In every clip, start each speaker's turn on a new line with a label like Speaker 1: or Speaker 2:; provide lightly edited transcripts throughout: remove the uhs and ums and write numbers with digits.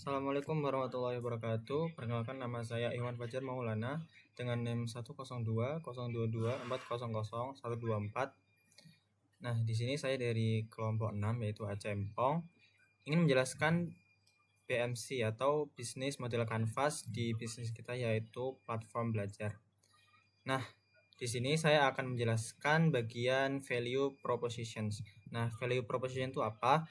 Speaker 1: Assalamualaikum warahmatullahi wabarakatuh. Perkenalkan, nama saya Iwan Fajar Maulana dengan NIM 1020204000124. Nah, di sini saya dari kelompok 6 yaitu Acempong ingin menjelaskan BMC atau Business Model Canvas di bisnis kita, yaitu platform belajar. Nah, di sini saya akan menjelaskan bagian value propositions. Nah, value proposition itu apa?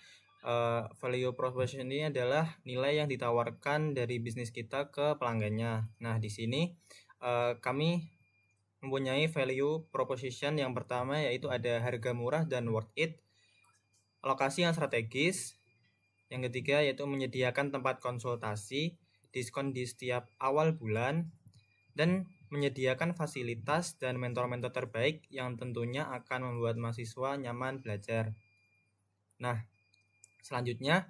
Speaker 1: Value proposition ini adalah nilai yang ditawarkan dari bisnis kita ke pelanggannya. Nah, di sini kami mempunyai value proposition yang pertama, yaitu ada harga murah dan worth it, lokasi yang strategis. Yang ketiga yaitu menyediakan tempat konsultasi, diskon di setiap awal bulan, dan menyediakan fasilitas dan mentor-mentor terbaik yang tentunya akan membuat mahasiswa nyaman belajar. Nah, selanjutnya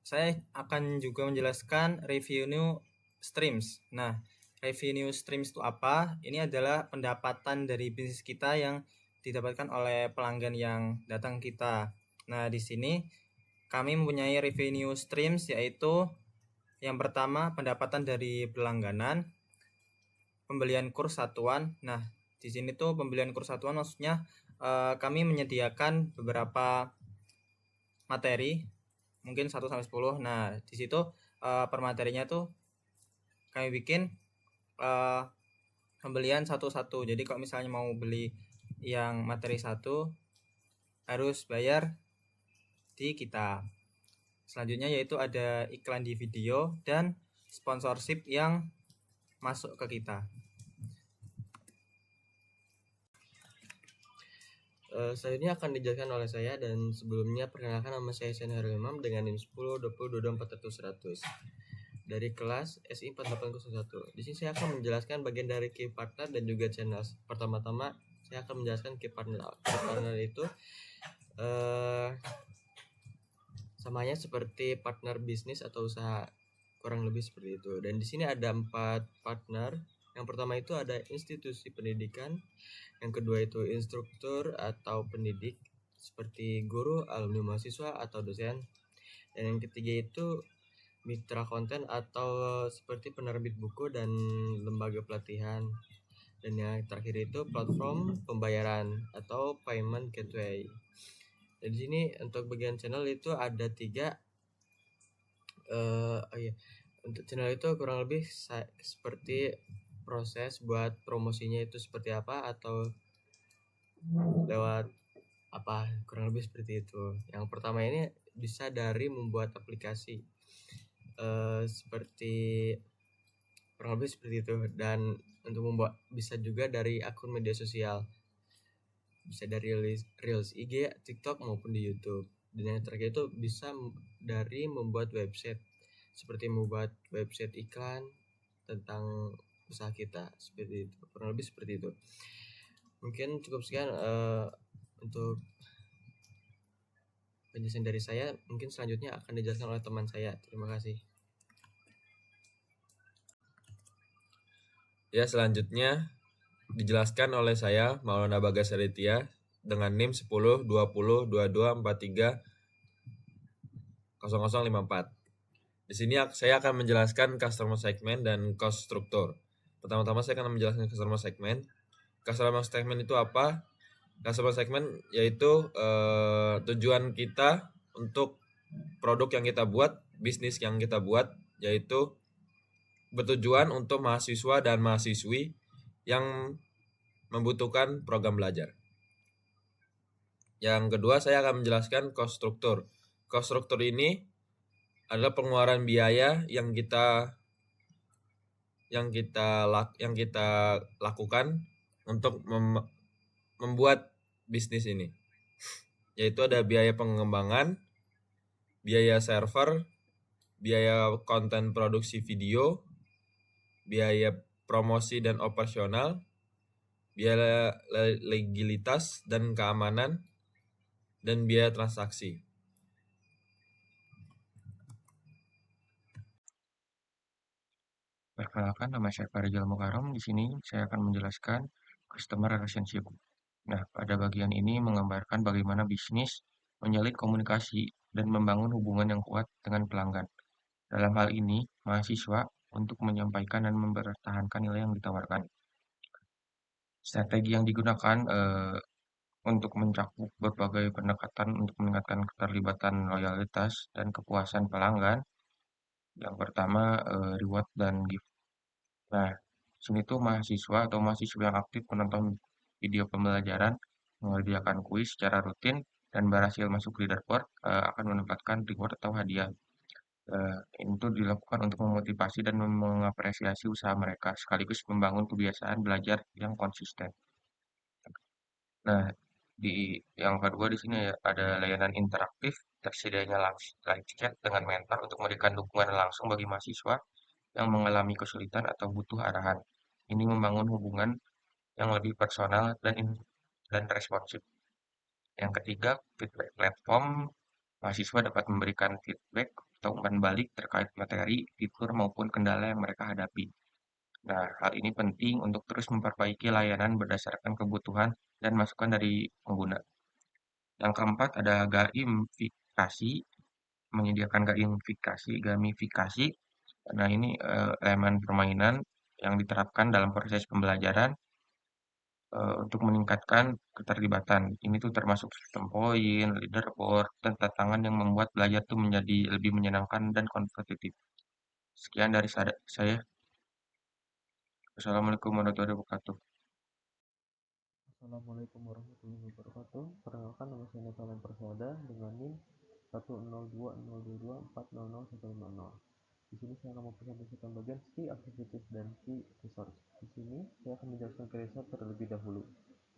Speaker 1: saya akan juga menjelaskan revenue streams. Nah, revenue streams itu apa? Ini adalah pendapatan dari bisnis kita yang didapatkan oleh pelanggan yang datang kita. Nah, di sini kami mempunyai revenue streams, yaitu yang pertama pendapatan dari berlangganan, pembelian kurs satuan. Nah, di sini tuh pembelian kurs satuan maksudnya kami menyediakan beberapa materi, mungkin 1-10. Nah, di situ per materinya tuh kami bikin pembelian satu-satu. Jadi kalau misalnya mau beli yang materi 1 harus bayar di kita. Selanjutnya yaitu ada iklan di video dan sponsorship yang masuk ke kita.
Speaker 2: Selanjutnya akan dijelaskan oleh saya, dan sebelumnya perkenalkan, nama saya Sen Harul Imam dengan NIM 1020224100 dari kelas SI 4801. Di sini saya akan menjelaskan bagian dari key partner dan juga channels. Pertama-tama saya akan menjelaskan key partner. Key partner itu samanya seperti partner bisnis atau usaha, kurang lebih seperti itu. Dan di sini ada 4 partner. Yang pertama itu ada institusi pendidikan, yang kedua itu instruktur atau pendidik seperti guru, alumni mahasiswa atau dosen, dan yang ketiga itu mitra konten atau seperti penerbit buku dan lembaga pelatihan, dan yang terakhir itu platform pembayaran atau payment gateway. Dan di sini untuk bagian channel itu ada 3. Untuk channel itu kurang lebih seperti proses buat promosinya itu seperti apa atau lewat apa, kurang lebih seperti itu. Yang pertama ini bisa dari membuat aplikasi seperti kurang lebih seperti itu, dan untuk membuat bisa juga dari akun media sosial, bisa dari Reels IG, TikTok maupun di YouTube. Dan yang terakhir itu bisa dari membuat website, seperti membuat website iklan tentang usaha kita, seperti itu, kurang lebih seperti itu. Mungkin cukup sekian untuk penjelasan dari saya. Mungkin selanjutnya akan dijelaskan oleh teman saya. Terima kasih.
Speaker 3: Ya, selanjutnya dijelaskan oleh saya, Maulana Bagas Aditya, dengan NIM 102022430054. Di sini saya akan menjelaskan customer segment dan cost structure. Pertama-tama saya akan menjelaskan customer segment. Customer segment itu apa? Customer segment yaitu tujuan kita untuk produk yang kita buat, bisnis yang kita buat, yaitu bertujuan untuk mahasiswa dan mahasiswi yang membutuhkan program belajar. Yang kedua, saya akan menjelaskan cost structure. Cost structure ini adalah pengeluaran biaya yang kita lakukan untuk membuat bisnis ini. Yaitu ada biaya pengembangan, biaya server, biaya konten produksi video, biaya promosi dan operasional, biaya legalitas dan keamanan, dan biaya transaksi.
Speaker 4: Perkenalkan, nama saya Farijal Mukarom. Di sini saya akan menjelaskan customer relationship. Nah, pada bagian ini menggambarkan bagaimana bisnis menyalin komunikasi, dan membangun hubungan yang kuat dengan pelanggan. Dalam hal ini, mahasiswa untuk menyampaikan dan mempertahankan nilai yang ditawarkan. Strategi yang digunakan untuk mencakup berbagai pendekatan untuk meningkatkan keterlibatan loyalitas dan kepuasan pelanggan. Yang pertama, reward dan gift. Nah, sini tuh mahasiswa atau mahasiswa yang aktif menonton video pembelajaran, mengerjakan kuis secara rutin, dan berhasil masuk leaderboard akan mendapatkan reward atau hadiah. Ini tuh dilakukan untuk memotivasi dan mengapresiasi usaha mereka, sekaligus membangun kebiasaan belajar yang konsisten. Nah, di yang kedua di sini ya, ada layanan interaktif, tersedianya live chat dengan mentor untuk memberikan dukungan langsung bagi mahasiswa yang mengalami kesulitan atau butuh arahan. Ini membangun hubungan yang lebih personal dan responsif. Yang ketiga, feedback platform. Mahasiswa dapat memberikan feedback atau umpan balik terkait materi, fitur, maupun kendala yang mereka hadapi. Nah, hal ini penting untuk terus memperbaiki layanan berdasarkan kebutuhan dan masukan dari pengguna. Yang keempat ada gamifikasi, menyediakan gamifikasi. Nah, ini elemen permainan yang diterapkan dalam proses pembelajaran untuk meningkatkan keterlibatan. Ini tuh termasuk sistem poin, leaderboard, dan tantangan yang membuat belajar tuh menjadi lebih menyenangkan dan kompetitif. Sekian dari saya. Wassalamualaikum warahmatullahi wabarakatuh.
Speaker 5: Assalamualaikum warahmatullahi wabarakatuh. Perkenalkan, nama saya Natalan Persada dengan NIM 10200240010. Di sini saya akan mempresentasikan bagian key activities dan key resource. Di sini saya akan menjelaskan key resource terlebih dahulu.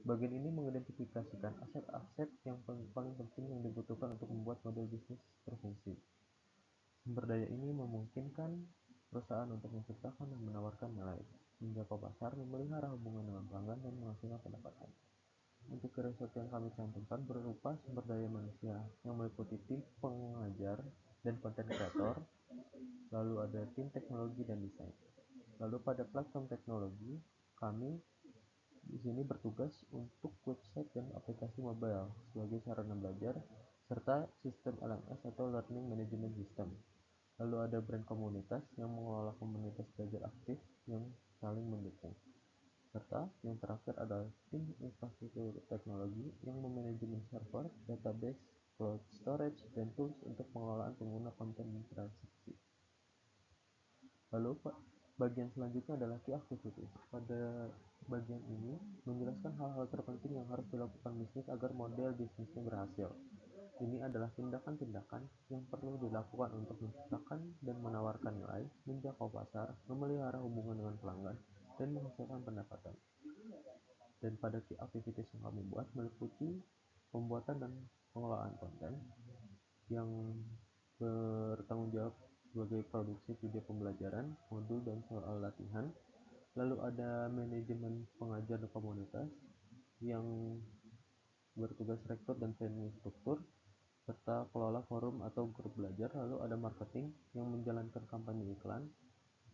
Speaker 5: Bagian ini mengidentifikasikan aset-aset yang paling penting yang dibutuhkan untuk membuat model bisnis terfungsi. Sumber daya ini memungkinkan perusahaan untuk menciptakan dan menawarkan nilai, menjangkau pasar, memelihara hubungan dengan pelanggan, dan menghasilkan pendapatan. Untuk resource yang kami cantumkan berupa sumber daya manusia yang meliputi tim pengajar dan content creator, lalu ada tim teknologi dan desain. Lalu pada platform teknologi, kami di sini bertugas untuk website dan aplikasi mobile sebagai sarana belajar, serta sistem LMS atau Learning Management System. Lalu ada brand komunitas yang mengelola komunitas belajar aktif yang saling mendukung. Serta yang terakhir adalah tim infrastruktur teknologi yang memanajemen server, database, cloud storage, dan tools untuk pengelolaan pengguna konten dan transaksi. Lalu bagian selanjutnya adalah key activities. Pada bagian ini menjelaskan hal-hal terpenting yang harus dilakukan bisnis agar model bisnisnya berhasil. Ini adalah tindakan-tindakan yang perlu dilakukan untuk menciptakan dan menawarkan nilai, menjangkau pasar, memelihara hubungan dengan pelanggan, dan menghasilkan pendapatan. Dan pada key activities yang kami buat meliputi pembuatan dan pengelolaan konten yang bertanggung jawab sebagai produksi video pembelajaran, modul, dan soal latihan. Lalu ada manajemen pengajar dan komunitas yang bertugas rekrut dan training instruktur, serta kelola forum atau grup belajar. Lalu ada marketing yang menjalankan kampanye iklan,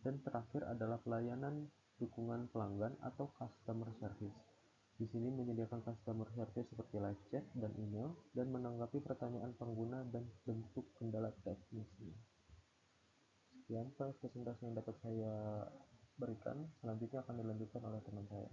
Speaker 5: dan terakhir adalah pelayanan dukungan pelanggan atau customer service. Di sini menyediakan customer service seperti live chat dan email, dan menanggapi pertanyaan pengguna dan bentuk kendala teknisnya. Sekian presentasi yang dapat saya berikan. Selanjutnya akan dilanjutkan oleh teman saya.